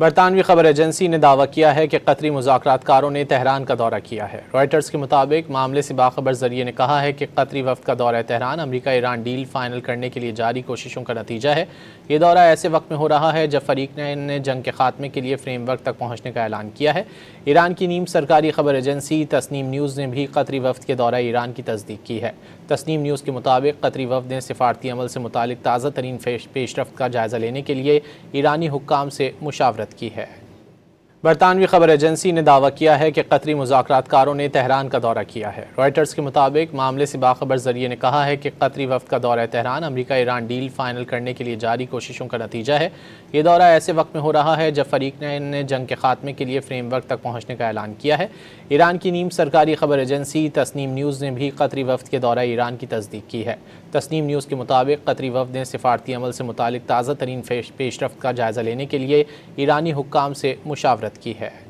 برطانوی خبر ایجنسی نے دعویٰ کیا ہے کہ قطری مذاکرات کاروں نے تہران کا دورہ کیا ہے۔ رائٹرز کے مطابق معاملے سے باخبر ذریعے نے کہا ہے کہ قطری وفد کا دورہ تہران امریکہ ایران ڈیل فائنل کرنے کے لیے جاری کوششوں کا نتیجہ ہے۔ یہ دورہ ایسے وقت میں ہو رہا ہے جب فریقین نے جنگ کے خاتمے کے لیے فریم ورک تک پہنچنے کا اعلان کیا ہے۔ ایران کی نیم سرکاری خبر ایجنسی تسنیم نیوز نے بھی قطری وفد کے دورہ ایران کی تصدیق کی ہے۔ تسنیم نیوز کے مطابق قطری وفد نے سفارتی عمل سے متعلق تازہ ترین پیش رفت کا جائزہ لینے کے لیے ایرانی حکام سے مشاورت کی ہے۔ برطانوی خبر ایجنسی نے دعویٰ کیا ہے کہ قطری مذاکرات کاروں نے تہران کا دورہ کیا ہے۔ رائٹرز کے مطابق معاملے سے باخبر ذریعے نے کہا ہے کہ قطری وفد کا دورہ تہران امریکہ ایران ڈیل فائنل کرنے کے لیے جاری کوششوں کا نتیجہ ہے۔ یہ دورہ ایسے وقت میں ہو رہا ہے جب فریقین نے جنگ کے خاتمے کے لیے فریم ورک تک پہنچنے کا اعلان کیا ہے۔ ایران کی نیم سرکاری خبر ایجنسی تسنیم نیوز نے بھی قطری وفد کے دورہ ایران کی تصدیق کی ہے۔ تسنیم نیوز کے مطابق قطری وفد نے سفارتی عمل سے متعلق تازہ ترین پیش رفت کا جائزہ لینے کے لیے ایرانی حکام سے مشاورت کی ہے۔